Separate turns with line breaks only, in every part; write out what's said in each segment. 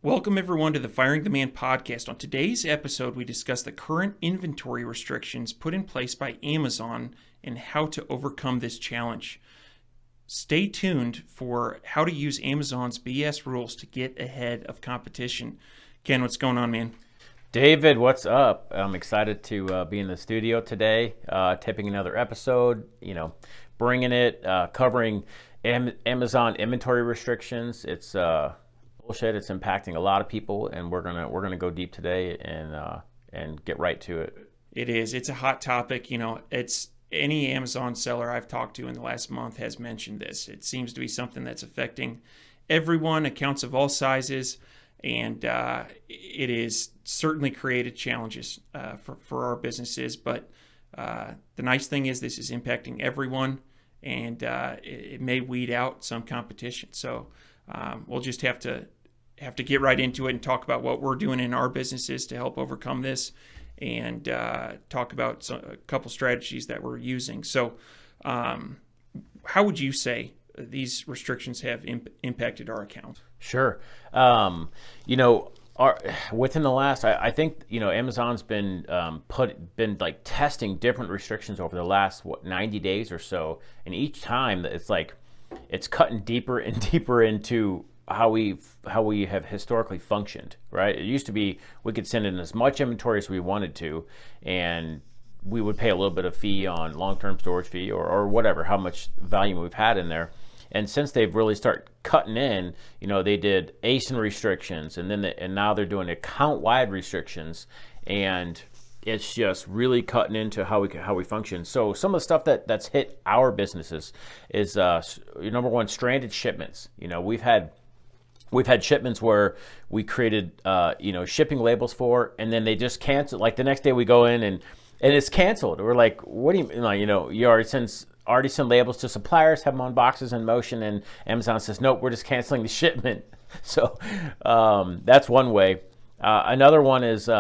Welcome everyone to the Firing the Man podcast. On today's episode, we discuss the current inventory restrictions put in place by Amazon and how to overcome this challenge. Stay tuned for how to use Amazon's BS rules to get ahead of competition. Ken, what's going on, man?
David, what's up? I'm excited to be in the studio today, tipping another episode, bringing it, covering Amazon inventory restrictions. It's bullshit. It's impacting a lot of people, and we're gonna go deep today and get right to it.
It is. It's a hot topic. It's any Amazon seller I've talked to in the last month has mentioned this. It seems to be something that's affecting everyone, accounts of all sizes, and it is certainly created challenges for our businesses. But the nice thing is this is impacting everyone, and it may weed out some competition. So we'll just have to get right into it and talk about what we're doing in our businesses to help overcome this, and talk about a couple strategies that we're using. So how would you say these restrictions have impacted our account?
Sure. Within the last, I think, Amazon's been like testing different restrictions over the last 90 days or so, and each time it's cutting deeper and deeper into how we have historically functioned, right? It used to be we could send in as much inventory as we wanted to, and we would pay a little bit of fee on long-term storage fee or whatever, how much volume we've had in there. And since they've really started cutting in, they did ASIN restrictions, and now they're doing account-wide restrictions, and it's just really cutting into how we function. So some of the stuff that's hit our businesses is number one, stranded shipments. We've had shipments where we created shipping labels for, and then they just cancel. Like the next day we go in and it's canceled. We're like, what do you mean? You already send labels to suppliers, have them on boxes in motion, and Amazon says, nope, we're just canceling the shipment. So that's one way. Another one is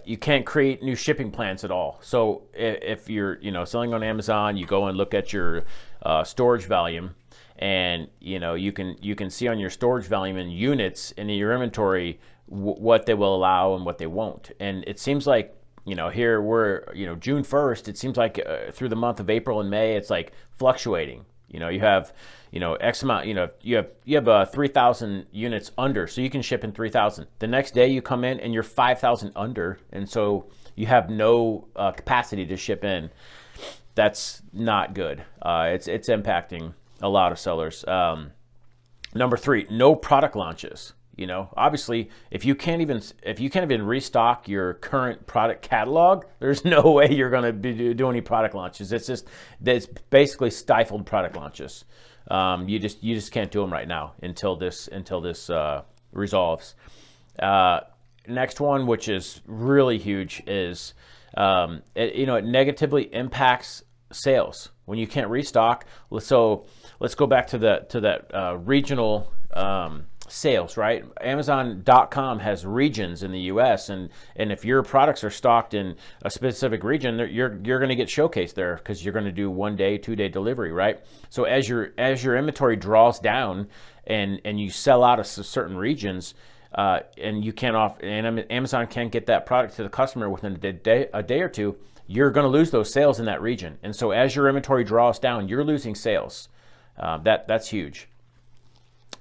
you can't create new shipping plans at all. So if you're selling on Amazon, you go and look at your storage volume, and you can see on your storage volume in units in your inventory what they will allow and what they won't. And it seems like here we're June 1st. It seems like through the month of April and May, it's like fluctuating. You have X amount. You have 3,000 units under, so you can ship in 3,000. The next day you come in and you're 5,000 under, and so you have no capacity to ship in. That's not good. It's impacting a lot of sellers. Number three, no product launches. Obviously, if you can't even restock your current product catalog, there's no way you're going to be doing any product launches. It's basically stifled product launches. You just can't do them right now until this resolves. Next one, which is really huge, is it negatively impacts sales when you can't restock. So let's go back to that regional sales, right? Amazon.com has regions in the U.S. and if your products are stocked in a specific region, you're going to get showcased there because you're going to do 1 day, 2 day delivery, right? So as your inventory draws down and you sell out of certain regions, and you can't Amazon can't get that product to the customer within a day or two, you're going to lose those sales in that region. And so as your inventory draws down, you're losing sales. That's huge.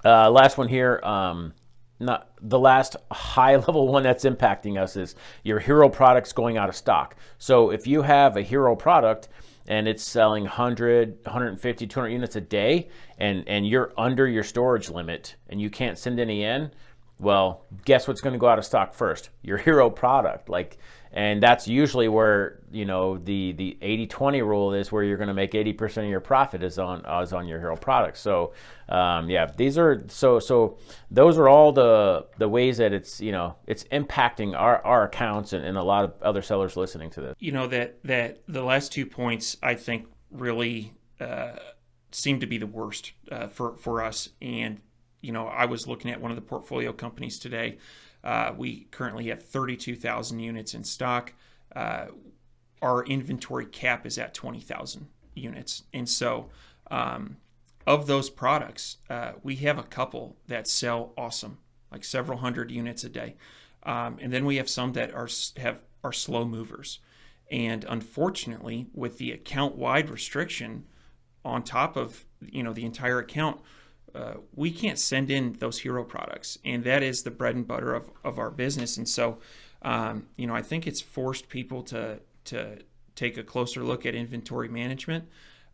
Last one here, not the last high level one that's impacting us is your hero products going out of stock. So if you have a hero product and it's selling 100, 150, 200 units a day, and you're under your storage limit and you can't send any in, well, guess what's going to go out of stock first? Your hero product. And that's usually where the 80-20 rule is, where you're going to make 80% of your profit is on your hero product. So these are so those are all the ways that it's impacting our accounts and a lot of other sellers listening to this.
That the last 2 points I think really seem to be the worst for us. And I was looking at one of the portfolio companies today. We currently have 32,000 units in stock. Our inventory cap is at 20,000 units. And so of those products, we have a couple that sell awesome, like several hundred units a day. And then we have some that are slow movers. And unfortunately, with the account-wide restriction on top of the entire account, we can't send in those hero products, and that is the bread and butter of our business. And so, I think it's forced people to take a closer look at inventory management.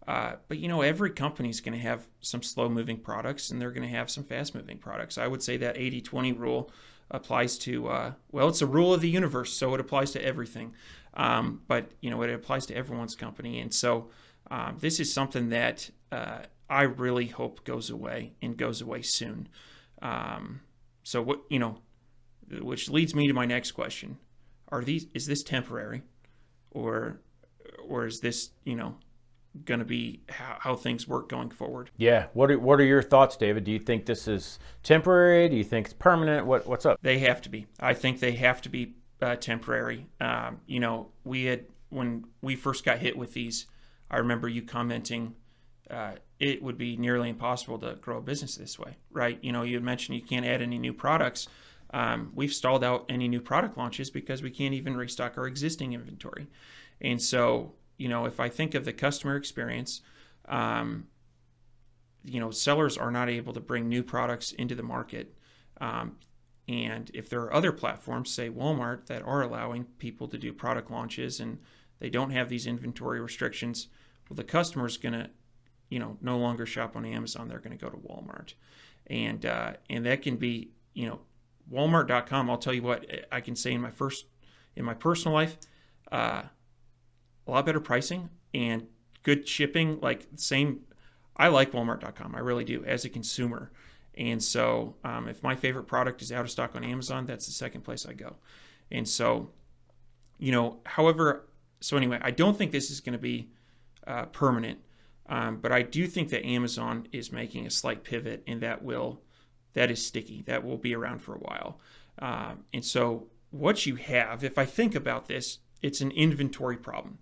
But every company is going to have some slow-moving products, and they're going to have some fast-moving products. I would say that 80-20 rule applies to, it's a rule of the universe, so it applies to everything. But it applies to everyone's company. And so this is something that I really hope goes away, and goes away soon. Which leads me to my next question. Is this temporary, or is this, going to be how things work going forward?
Yeah. What are your thoughts, David? Do you think this is temporary? Do you think it's permanent? What's up?
They have to be. I think they have to be temporary. When we first got hit with these, I remember you commenting, it would be nearly impossible to grow a business this way, right? You had mentioned you can't add any new products. We've stalled out any new product launches because we can't even restock our existing inventory. And so, if I think of the customer experience, sellers are not able to bring new products into the market. And if there are other platforms, say Walmart, that are allowing people to do product launches and they don't have these inventory restrictions, well, the customer's going to, no longer shop on Amazon. They're going to go to Walmart. And that can be, Walmart.com. I'll tell you what, I can say in my personal life, a lot better pricing and good shipping, I like Walmart.com. I really do, as a consumer. And so if my favorite product is out of stock on Amazon, that's the second place I go. And so, anyway, I don't think this is going to be permanent, but I do think that Amazon is making a slight pivot, and that is sticky. That will be around for a while. And so what you have, if I think about this, it's an inventory problem.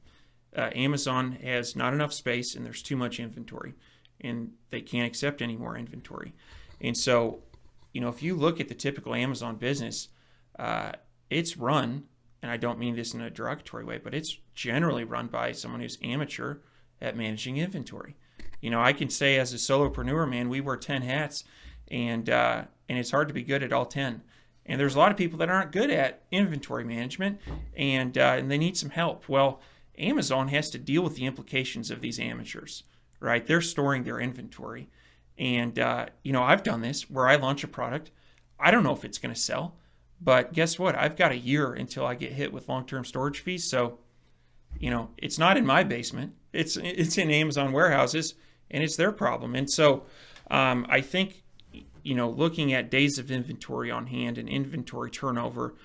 Amazon has not enough space, and there's too much inventory, and they can't accept any more inventory. And so, if you look at the typical Amazon business, it's run, and I don't mean this in a derogatory way, but it's generally run by someone who's amateur at managing inventory. I can say as a solopreneur, man, we wear 10 hats, and it's hard to be good at all 10. And there's a lot of people that aren't good at inventory management, and they need some help. Well, Amazon has to deal with the implications of these amateurs, right? They're storing their inventory. And, I've done this where I launch a product. I don't know if it's going to sell, but guess what? I've got a year until I get hit with long-term storage fees. So, it's not in my basement. It's in Amazon warehouses, and it's their problem. And so I think, looking at days of inventory on hand and inventory turnover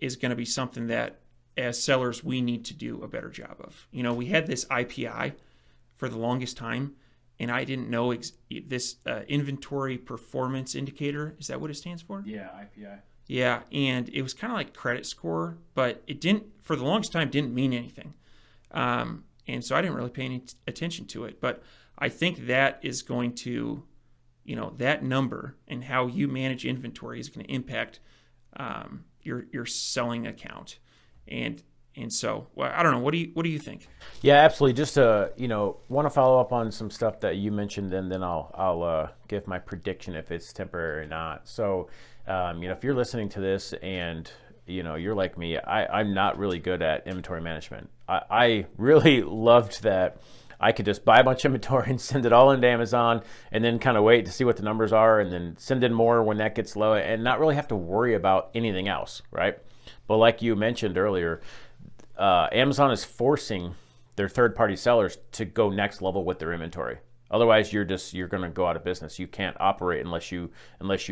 is going to be something that, as sellers, we need to do a better job of. We had this IPI for the longest time, and I didn't know this inventory performance indicator. Is that what it stands for?
Yeah, IPI.
Yeah, and it was kind of like credit score, but it didn't, for the longest time, didn't mean anything. And so I didn't really pay any attention to it. But I think that is going to, that number and how you manage inventory is going to impact your selling account. And so, I don't know. What do you think?
Yeah, absolutely. Just want to follow up on some stuff that you mentioned, and then I'll give my prediction if it's temporary or not. So, if you're listening to this and you're like me, I'm not really good at inventory management. I really loved that I could just buy a bunch of inventory and send it all into Amazon, and then kind of wait to see what the numbers are, and then send in more when that gets low, and not really have to worry about anything else, right? But like you mentioned earlier, Amazon is forcing their third-party sellers to go next level with their inventory. Otherwise, you're going to go out of business. You can't operate unless you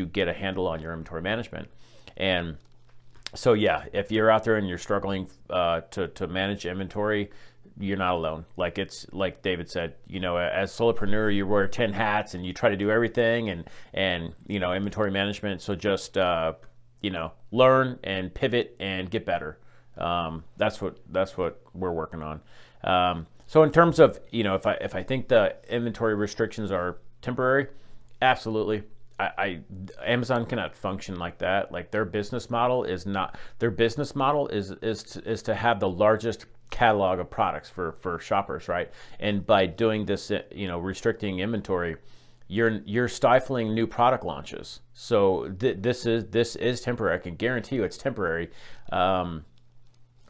get a handle on your inventory management. And so, yeah, if you're out there and you're struggling to manage inventory, you're not alone. Like David said, as a solopreneur, you wear 10 hats and you try to do everything and inventory management. So just learn and pivot and get better. That's what we're working on. So in terms of, if I think the inventory restrictions are temporary, absolutely. Amazon cannot function like that. Like their business model is not. Their business model is to have the largest catalog of products for shoppers, right? And by doing this, restricting inventory, you're stifling new product launches. So this is temporary. I can guarantee you it's temporary. And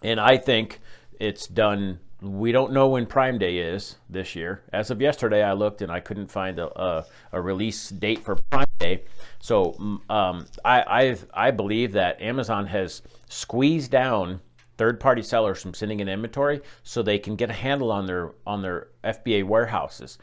I think it's done. We don't know when Prime Day is this year. As of yesterday, I looked and I couldn't find a release date for Prime Day. So I believe that Amazon has squeezed down third-party sellers from sending in inventory so they can get a handle on their FBA warehouses.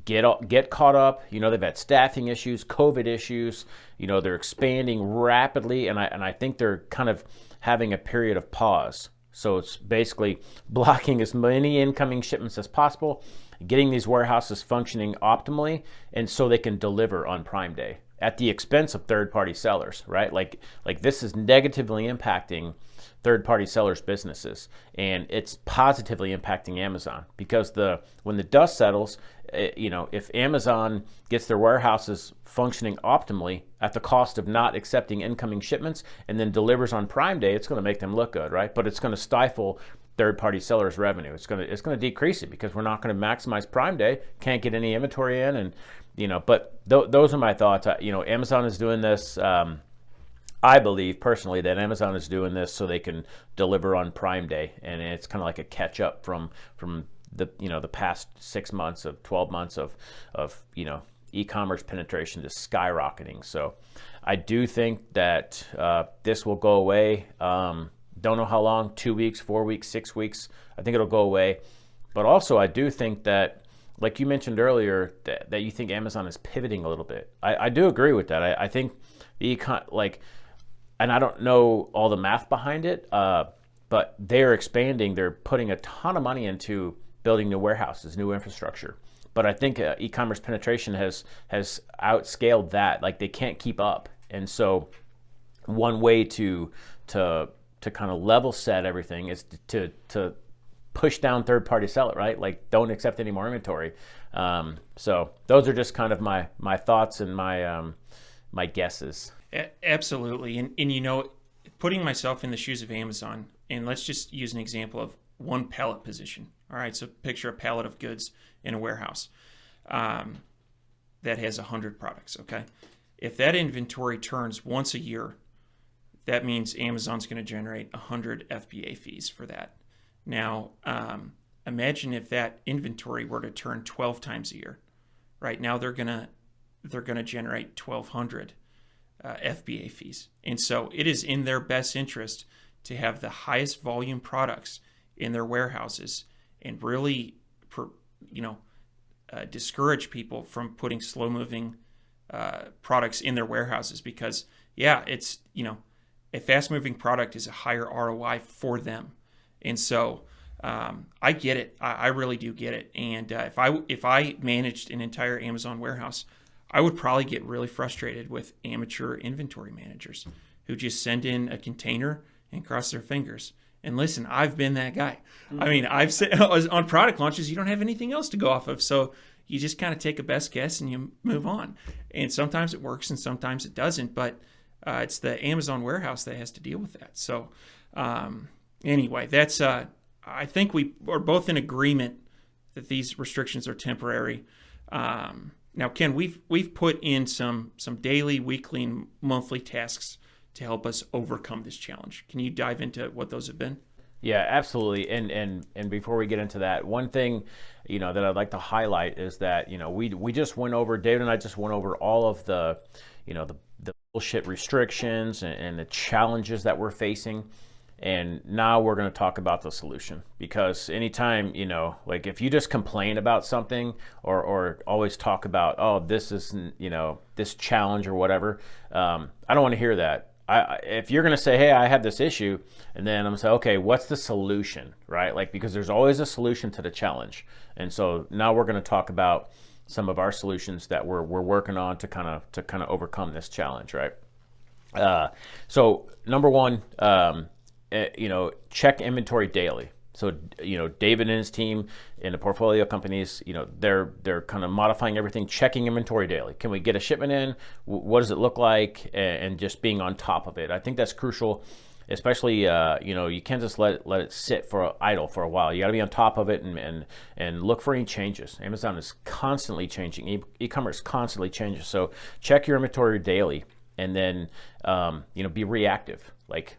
Get caught up. They've had staffing issues, COVID issues. They're expanding rapidly, and I think they're kind of having a period of pause. So it's basically blocking as many incoming shipments as possible, getting these warehouses functioning optimally, and so they can deliver on Prime Day at the expense of third-party sellers, right? Like this is negatively impacting third-party sellers' businesses, and it's positively impacting Amazon because when the dust settles, if Amazon gets their warehouses functioning optimally at the cost of not accepting incoming shipments and then delivers on Prime Day, it's going to make them look good, right? But it's going to stifle third-party sellers' revenue. It's going to decrease it because we're not going to maximize Prime Day, can't get any inventory in, and But those are my thoughts. Amazon is doing this. I believe personally that Amazon is doing this so they can deliver on Prime Day, and it's kind of like a catch up from the past 6 months of 12 months of e-commerce penetration just skyrocketing. So I do think that this will go away. Don't know how long, 2 weeks, 4 weeks, 6 weeks. I think it'll go away. But also I do think that, like you mentioned earlier, that you think Amazon is pivoting a little bit. I do agree with that. I think and I don't know all the math behind it, but they're expanding. They're putting a ton of money into building new warehouses, new infrastructure. But I think e-commerce penetration has outscaled that. Like they can't keep up. And so one way to kind of level set everything is to push down third-party seller, right? Like don't accept any more inventory. So those are just kind of my thoughts and my guesses.
Absolutely. And putting myself in the shoes of Amazon, and let's just use an example of one pallet position. All right, so picture a pallet of goods in a warehouse that has 100 products, okay? If that inventory turns once a year, that means Amazon's going to generate 100 FBA fees for that. Now, imagine if that inventory were to turn 12 times a year. Right now, they're gonna generate 1,200 FBA fees, and so it is in their best interest to have the highest volume products in their warehouses and really, discourage people from putting slow-moving products in their warehouses because, it's a fast-moving product is a higher ROI for them. And so I get it. I really do get it. And if I managed an entire Amazon warehouse, I would probably get really frustrated with amateur inventory managers who just send in a container and cross their fingers. And listen, I've been that guy. Mm-hmm. I mean, I've said on product launches, you don't have anything else to go off of. So you just kind of take a best guess and you move on. And sometimes it works and sometimes it doesn't. But it's the Amazon warehouse that has to deal with that. So anyway, that's I think we are both in agreement that these restrictions are temporary. Now, Ken, we've put in some daily, weekly, and monthly tasks to help us overcome this challenge. Can you dive into what those have been?
Yeah, absolutely. And before we get into that, one thing that I'd like to highlight is that we just went over, David and I just went over all of the the bullshit restrictions and the challenges that we're facing. And now we're going to talk about the solution, because anytime, like if you just complain about something or always talk about, oh, this isn't, this challenge or whatever, I don't want to hear that. If you're going to say, hey, I have this issue, and then I'm going to say, okay, what's the solution, right? Like, because there's always a solution to the challenge. And so now we're going to talk about some of our solutions that we're working on to kind of overcome this challenge, right? So number one, check inventory daily. So, David and his team in the portfolio companies, they're kind of modifying everything, checking inventory daily. Can we get a shipment in? What does it look like? And just being on top of it. I think that's crucial, especially, you can't just let it sit for idle for a while. You got to be on top of it and look for any changes. Amazon is constantly changing. E-commerce constantly changes. So check your inventory daily, and then, be reactive. Like,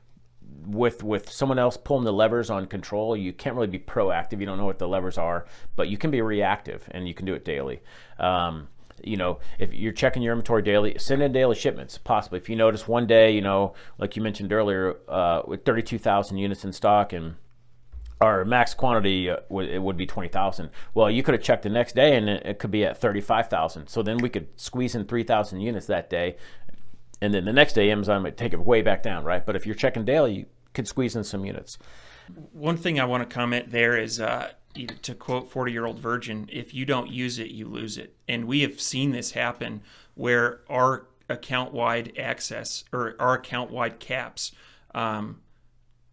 with someone else pulling the levers on control, you can't really be proactive. You don't know what the levers are, but you can be reactive, and you can do it daily. If you're checking your inventory daily, send in daily shipments, possibly. If you notice one day, like you mentioned earlier, with 32,000 units in stock, and our max quantity it would be 20,000. Well, you could have checked the next day, and it could be at 35,000. So then we could squeeze in 3,000 units that day. And then the next day, Amazon might take it way back down, right? But if you're checking daily, you could squeeze in some units.
One thing I want to comment there is, to quote 40-year-old virgin, if you don't use it, you lose it. And we have seen this happen where our account-wide access or our account-wide caps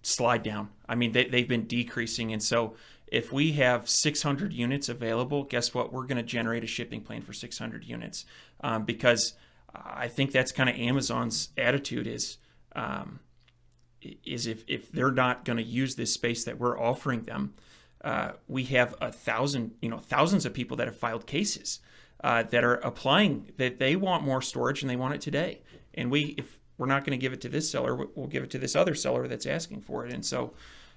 slide down. I mean, they've been decreasing. And so if we have 600 units available, guess what? We're going to generate a shipping plan for 600 units because I think that's kind of Amazon's attitude is if they're not going to use this space that we're offering them, we have thousands of people that have filed cases that are applying that they want more storage and they want it today. And if we're not going to give it to this seller, we'll give it to this other seller that's asking for it. And so,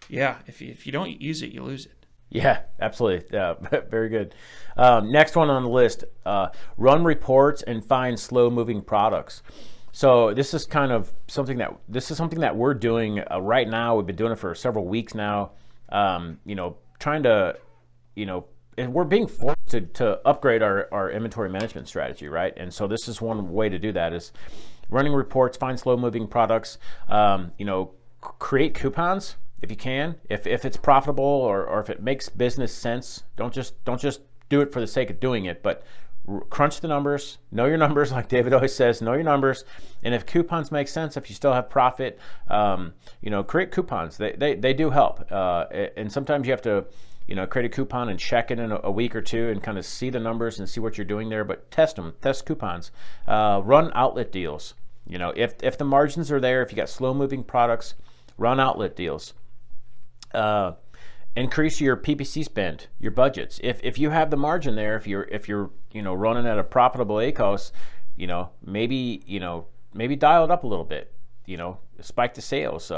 yeah, if you don't use it, you lose it.
Yeah, absolutely. Very good. Next one on the list, run reports and find slow-moving products. So this is kind of something that we're doing right now. We've been doing it for several weeks now. Trying to, and we're being forced to upgrade our inventory management strategy, right? And so this is one way to do that is running reports, find slow-moving products, create coupons. If you can, if it's profitable or if it makes business sense, don't just do it for the sake of doing it, but crunch the numbers, know your numbers, like David always says, know your numbers. And if coupons make sense, if you still have profit, create coupons. They do help. And sometimes you have to, create a coupon and check it in a week or two and kind of see the numbers and see what you're doing there, but test coupons, run outlet deals. If the margins are there, if you got slow moving products, run outlet deals. Increase your PPC spend, your budgets. If you have the margin there, if you're running at a profitable ACOS, maybe dial it up a little bit. Spike the sales.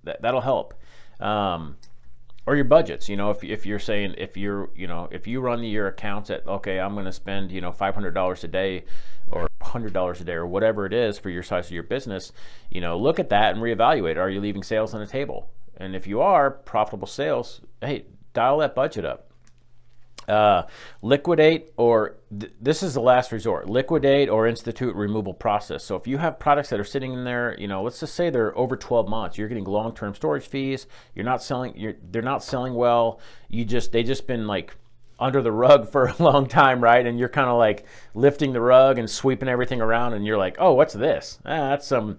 That'll help. Or your budgets. If you're saying if you run your accounts at I'm going to spend $500 a day or $100 a day or whatever it is for your size of your business, look at that and reevaluate. Are you leaving sales on the table? And if you are, profitable sales, hey, dial that budget up. Liquidate this is the last resort. Liquidate or institute removal process. So if you have products that are sitting in there, let's just say they're over 12 months, you're getting long-term storage fees, they're not selling well, they just been like under the rug for a long time, right? And you're kind of like lifting the rug and sweeping everything around, and you're like, oh, what's this? That's some,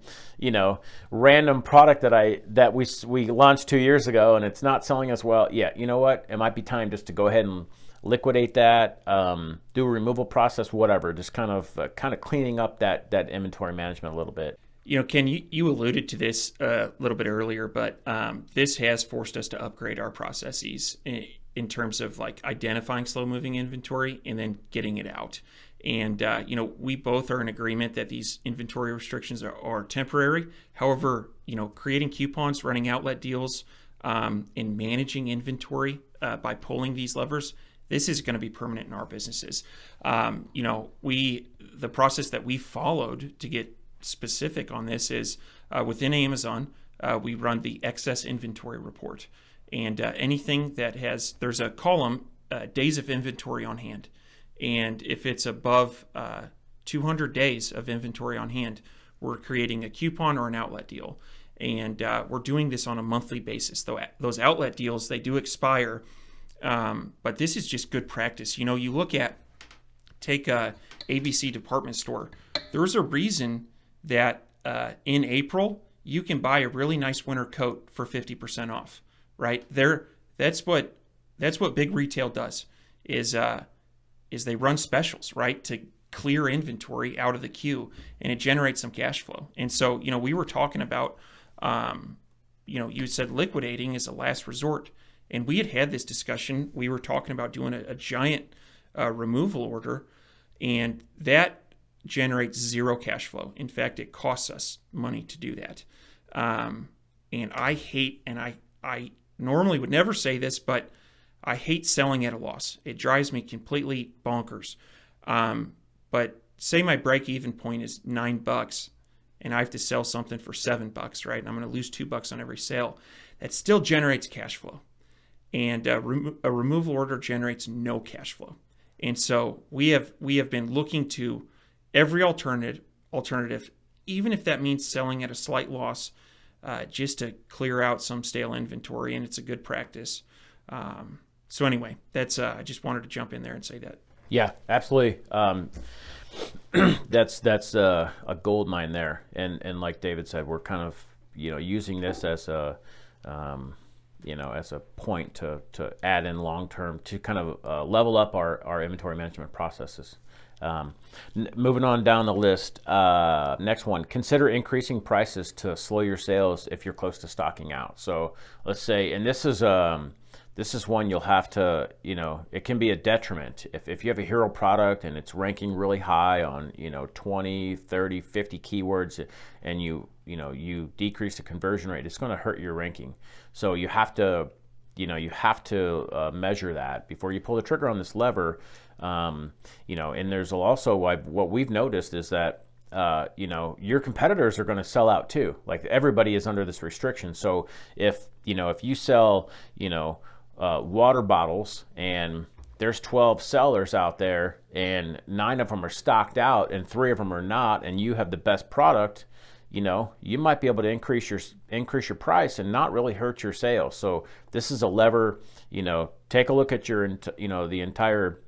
random product that we launched 2 years ago, and it's not selling as well. Yeah, you know what? It might be time just to go ahead and liquidate that, do a removal process, whatever. Just kind of cleaning up that inventory management a little bit.
Ken, you alluded to this a little bit earlier, but this has forced us to upgrade our processes in terms of like identifying slow-moving inventory and then getting it out. And, we both are in agreement that these inventory restrictions are temporary. However, creating coupons, running outlet deals, and managing inventory by pulling these levers, this is going to be permanent in our businesses. The process that we followed to get specific on this is within Amazon, we run the excess inventory report. And anything that there's a column, days of inventory on hand. And if it's above 200 days of inventory on hand, we're creating a coupon or an outlet deal. And we're doing this on a monthly basis. Though those outlet deals, they do expire. But this is just good practice. You take a ABC department store. There's a reason that in April, you can buy a really nice winter coat for 50% off. Right? They're That's what big retail does is they run specials, right, to clear inventory out of the queue, and it generates some cash flow. And so, we were talking about, you said liquidating is a last resort, and we had this discussion. We were talking about doing a giant removal order, and that generates zero cash flow. In fact, it costs us money to do that. And I hate, and I normally would never say this, but I hate selling at a loss. It drives me completely bonkers. But say my break-even point is $9, and I have to sell something for $7, right? And I'm going to lose $2 on every sale. That still generates cash flow. And a removal order generates no cash flow. And so we have been looking to every alternative, even if that means selling at a slight loss, just to clear out some stale inventory, and it's a good practice. So anyway, that's I just wanted to jump in there and say that.
Yeah, absolutely. That's a gold mine there, and like David said, we're kind of using this as a as a point to add in long term to kind of level up our inventory management processes. Moving on down the list, next one, consider increasing prices to slow your sales if you're close to stocking out. So let's say, and this is one you'll have to, it can be a detriment. If you have a hero product and it's ranking really high on, 20, 30, 50 keywords, and you decrease the conversion rate, it's going to hurt your ranking. So you have to, measure that before you pull the trigger on this lever. And there's also what we've noticed is that, your competitors are going to sell out too. Like everybody is under this restriction. So if you sell, water bottles and there's 12 sellers out there and 9 of them are stocked out and 3 of them are not, and you have the best product, you might be able to increase your price and not really hurt your sales. So this is a lever. Take a look at your the entire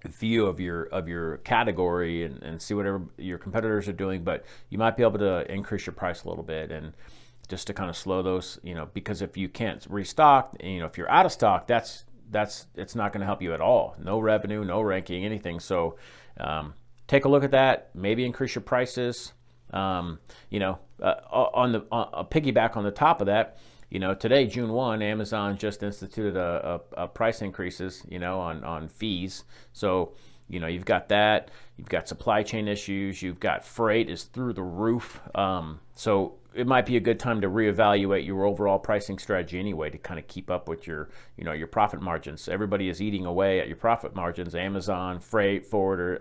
view of your category and see whatever your competitors are doing, but you might be able to increase your price a little bit, and just to kind of slow those, because if you can't restock, if you're out of stock, it's not going to help you at all. No revenue, no ranking, anything. So take a look at that. Maybe increase your prices. On a piggyback on the top of that, today, June 1, Amazon just instituted a price increases, on fees. So, you've got that, you've got supply chain issues, you've got freight is through the roof. So it might be a good time to reevaluate your overall pricing strategy anyway, to kind of keep up with your profit margins. Everybody is eating away at your profit margins, Amazon, freight, forwarder,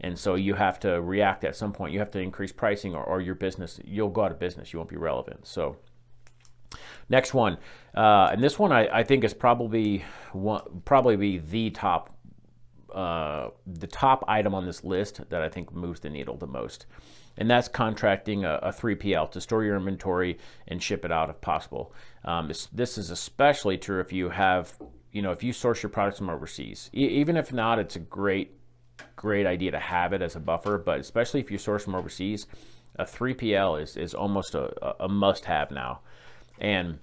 and so you have to react at some point. You have to increase pricing or your business, you'll go out of business, you won't be relevant. So next one, and this one I think is probably the top item on this list that I think moves the needle the most, and that's contracting a 3PL to store your inventory and ship it out if possible. This is especially true if you have, if you source your products from overseas. Even if not, it's a great idea to have it as a buffer, but especially if you source from overseas, a 3PL is almost a must-have now. And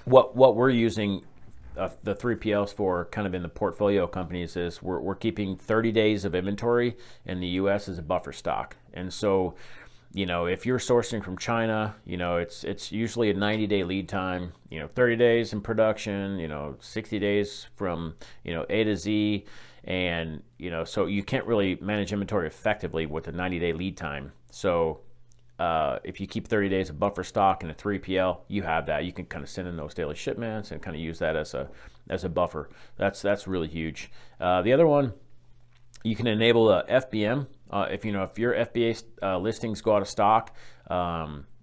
what we're using the 3PLs for kind of in the portfolio companies is we're keeping 30 days of inventory in the US as a buffer stock. And so, if you're sourcing from China, it's usually a 90-day lead time, 30 days in production, 60 days from, A to Z. And, so you can't really manage inventory effectively with a 90-day lead time. So if you keep 30 days of buffer stock in a 3PL, you have that. You can kind of send in those daily shipments and kind of use that as a buffer. That's really huge. The other one, you can enable a FBM. If your FBA listings go out of stock,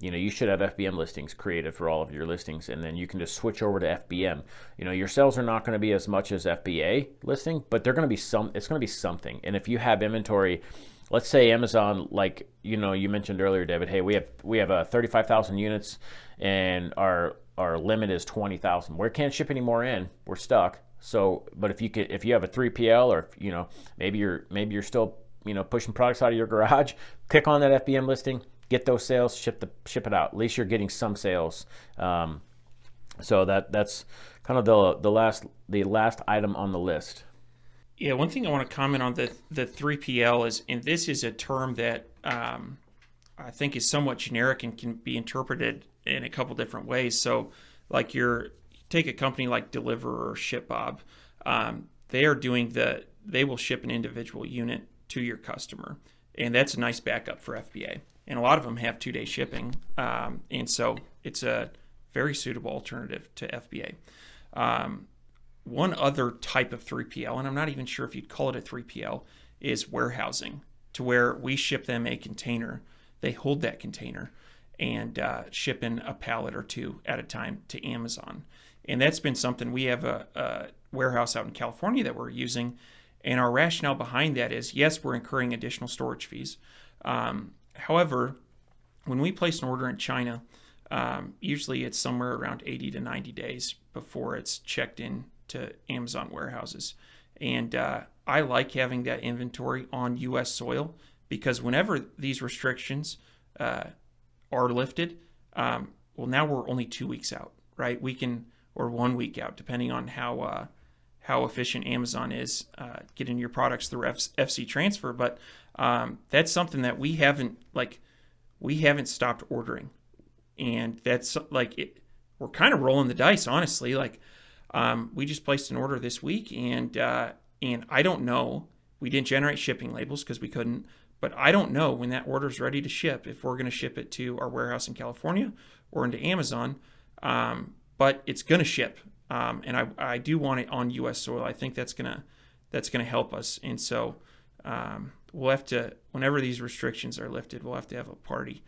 you should have FBM listings created for all of your listings, and then you can just switch over to FBM. Your sales are not going to be as much as FBA listing, but they're going to be it's going to be something. And if you have inventory, let's say Amazon, like you mentioned earlier, David. Hey, we have 35,000 units, and our limit is 20,000. We can't ship any more in. We're stuck. So, but if you have a 3PL, or maybe you're still pushing products out of your garage, click on that FBM listing, get those sales, ship it out. At least you're getting some sales. So that's kind of the last item on the list.
Yeah, one thing I want to comment on the 3PL is, and this is a term that I think is somewhat generic and can be interpreted in a couple different ways. So, like take a company like Deliverr or ShipBob, they are doing they will ship an individual unit to your customer, and that's a nice backup for FBA. And a lot of them have 2-day shipping, and so it's a very suitable alternative to FBA. One other type of 3PL, and I'm not even sure if you'd call it a 3PL, is warehousing, to where we ship them a container. They hold that container and ship in a pallet or two at a time to Amazon. And that's been something. We have a warehouse out in California that we're using, and our rationale behind that is, yes, we're incurring additional storage fees. However, when we place an order in China, usually it's somewhere around 80 to 90 days before it's checked in to Amazon warehouses. And I like having that inventory on U.S. soil, because whenever these restrictions are lifted, well, now we're only 2 weeks out, right? Or 1 week out, depending on how efficient Amazon is getting your products through FC transfer. But that's something that we haven't stopped ordering, and that's we're kind of rolling the dice, honestly. We just placed an order this week, and I don't know. We didn't generate shipping labels because we couldn't, but I don't know when that order is ready to ship, if we're going to ship it to our warehouse in California or into Amazon. But it's going to ship, and I do want it on U.S. soil. I think that's gonna help us, and so we'll have to, whenever these restrictions are lifted, we'll have to have a party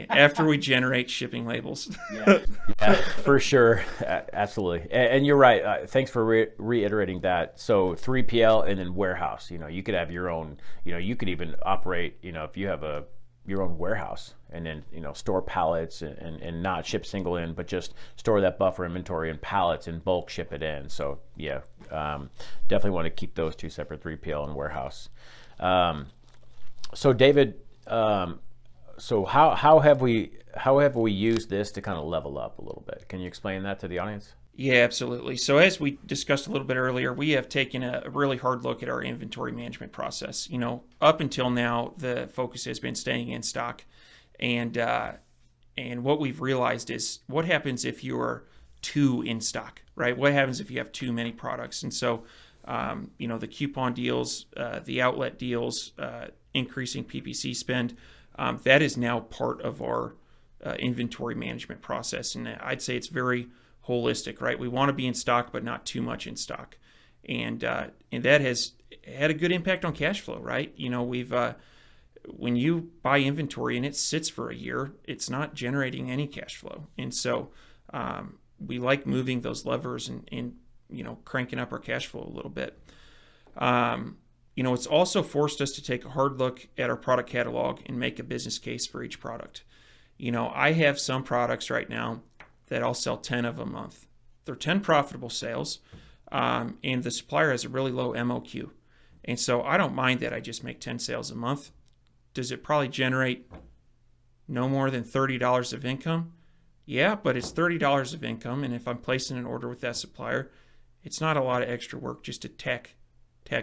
after we generate shipping labels.
Yeah, for sure. Absolutely. And you're right. Thanks for reiterating that. So 3PL and then warehouse, you could have your own, you could even operate, if you have your own warehouse, and then, store pallets and not ship single in, but just store that buffer inventory in pallets and bulk ship it in. So yeah, definitely want to keep those two separate, 3PL and warehouse. So David, so how have we used this to kind of level up a little bit? Can you explain that to the audience?
Yeah, absolutely. So as we discussed a little bit earlier, we have taken a really hard look at our inventory management process. Up until now, the focus has been staying in stock, and what we've realized is, what happens if you're too in stock, right? What happens if you have too many products? And so, the coupon deals, the outlet deals, increasing PPC spend, that is now part of our inventory management process. And I'd say it's very holistic, right? We want to be in stock, but not too much in stock. And that has had a good impact on cash flow, right? We've when you buy inventory and it sits for a year, it's not generating any cash flow. And so we like moving those levers and cranking up our cash flow a little bit. It's also forced us to take a hard look at our product catalog and make a business case for each product. I have some products right now that I'll sell 10 of a month. They're 10 profitable sales, and the supplier has a really low MOQ. And so I don't mind that I just make 10 sales a month. Does it probably generate no more than $30 of income? Yeah, but it's $30 of income, and if I'm placing an order with that supplier, it's not a lot of extra work just to tack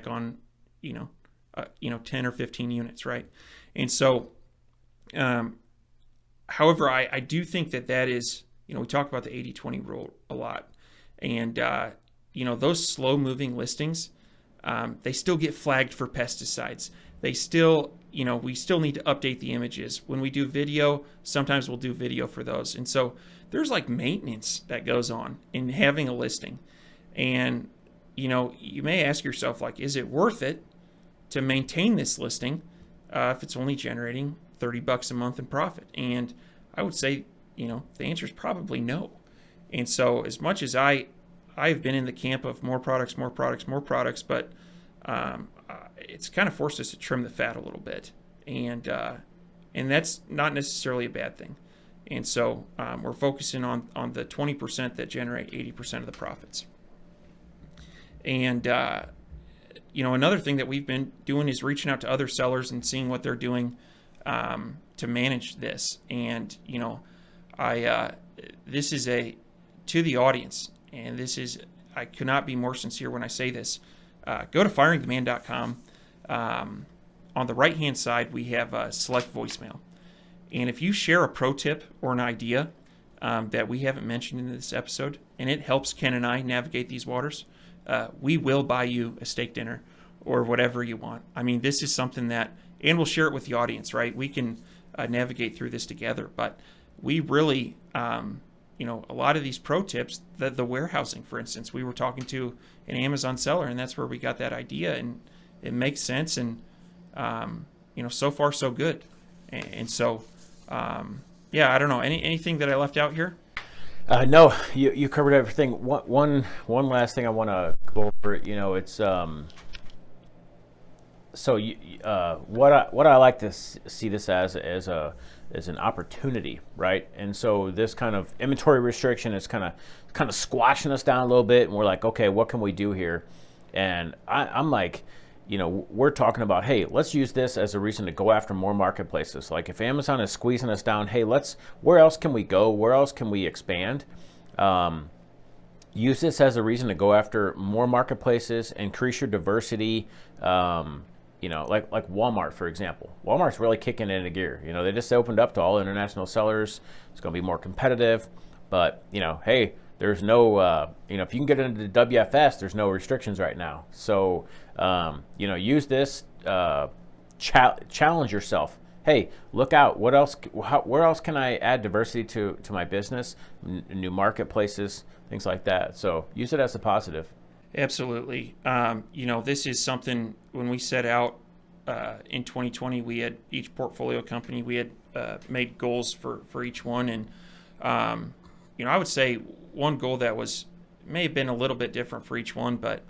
on 10 or 15 units, right? And so, however, I do think that is, we talk about the 80-20 rule a lot. And, those slow moving listings, they still get flagged for pesticides. They still, we still need to update the images. When we do video, sometimes we'll do video for those. And so there's maintenance that goes on in having a listing. And, you may ask yourself, is it worth it to maintain this listing if it's only generating $30 a month in profit? And I would say, the answer is probably no. And so as much as I've been in the camp of more products, but it's kind of forced us to trim the fat a little bit. And that's not necessarily a bad thing. And so we're focusing on the 20% that generate 80% of the profits. And, another thing that we've been doing is reaching out to other sellers and seeing what they're doing to manage this. And, this is to the audience, and this is, I could not be more sincere when I say this, go to firingtheman.com. On the right-hand side, we have a select voicemail. And if you share a pro tip or an idea that we haven't mentioned in this episode, and it helps Ken and I navigate these waters, we will buy you a steak dinner or whatever you want. I mean, this is something that, and we'll share it with the audience, right? We can navigate through this together. But we really, a lot of these pro tips, the warehousing, for instance, we were talking to an Amazon seller, and that's where we got that idea, and it makes sense. And, so far so good. And so, I don't know. Anything that I left out here?
No, you covered everything. One last thing I want to go over. It's what I like to see this as an opportunity, right? And so this kind of inventory restriction is kind of squashing us down a little bit, and we're like, okay, what can we do here? And I'm like, we're talking about, hey, let's use this as a reason to go after more marketplaces. Like if Amazon is squeezing us down, hey, where else can we go? Where else can we expand? Use this as a reason to go after more marketplaces, increase your diversity. Like Walmart, for example. Walmart's really kicking into gear. They just opened up to all international sellers. It's going to be more competitive. But, hey, there's no, if you can get into the WFS, there's no restrictions right now. So, use this, challenge yourself. Hey, look out. Where else can I add diversity to my business, new marketplaces, things like that. So use it as a positive.
Absolutely. This is something when we set out in 2020, we had each portfolio company, we had made goals for each one. And, I would say one goal that may have been a little bit different for each one, but,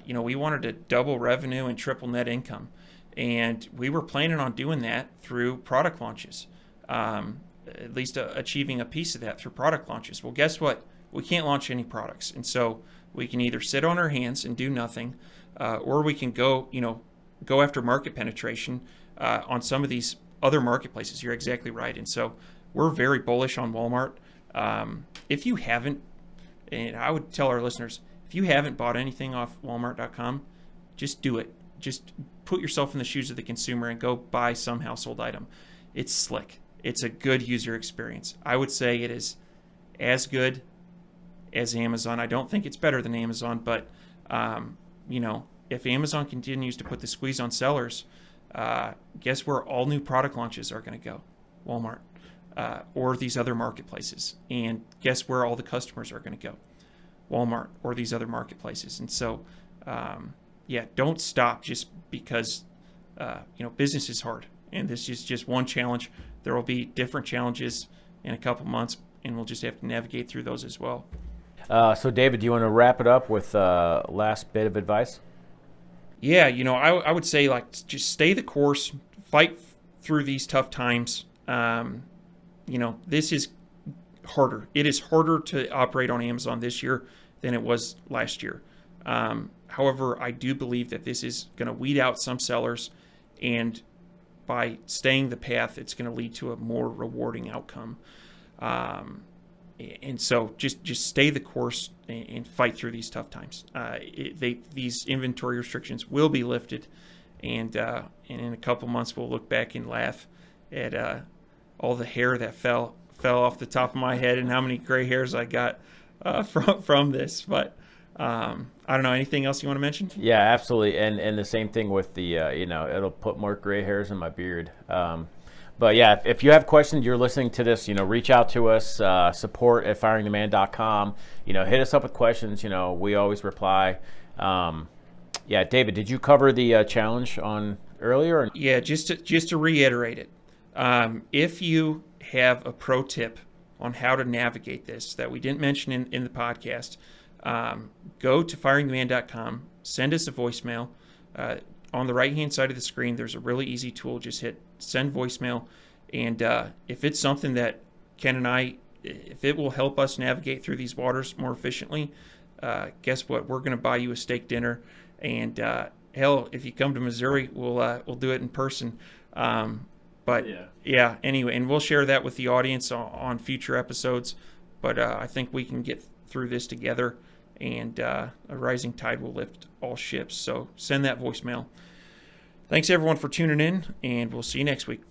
we wanted to double revenue and triple net income. And we were planning on doing that through product launches, at least achieving a piece of that through product launches. Well, guess what? We can't launch any products. And so we can either sit on our hands and do nothing, or we can go after market penetration on some of these other marketplaces. You're exactly right. And so we're very bullish on Walmart. If you haven't, and I would tell our listeners, if you haven't bought anything off Walmart.com, just do it. Just put yourself in the shoes of the consumer and go buy some household item. It's slick. It's a good user experience. I would say it is as good as Amazon. I don't think it's better than Amazon, but if Amazon continues to put the squeeze on sellers, guess where all new product launches are going to go? Walmart, or these other marketplaces. And guess where all the customers are going to go? Walmart or these other marketplaces. And so, don't stop just because business is hard, and this is just one challenge. There will be different challenges in a couple months, and we'll just have to navigate through those as well.
So David, do you want to wrap it up with last bit of advice?
Yeah, I would say just stay the course, fight through these tough times. This is harder. It is harder to operate on Amazon this year than it was last year. However, I do believe that this is going to weed out some sellers, and by staying the path, it's going to lead to a more rewarding outcome. And so just stay the course and fight through these tough times. These inventory restrictions will be lifted, and in a couple months we'll look back and laugh at all the hair that fell off the top of my head and how many gray hairs I got from this. But I don't know. Anything else you want to mention?
Yeah, absolutely. And the same thing with the it'll put more gray hairs in my beard. But yeah, if you have questions, you're listening to this, reach out to us, support@firingtheman.com. Hit us up with questions. We always reply. David, did you cover the challenge on earlier?
Yeah, just to reiterate it. If you have a pro tip on how to navigate this that we didn't mention in the podcast, go to firingtheman.com, send us a voicemail. On the right-hand side of the screen, there's a really easy tool. Just hit send voicemail. And if it's something that Ken and I, if it will help us navigate through these waters more efficiently, guess what? We're going to buy you a steak dinner. And hell, if you come to Missouri, we'll do it in person. Anyway, and we'll share that with the audience on future episodes. but I think we can get through this together, and a rising tide will lift all ships. So send that voicemail. Thanks everyone for tuning in, and we'll see you next week.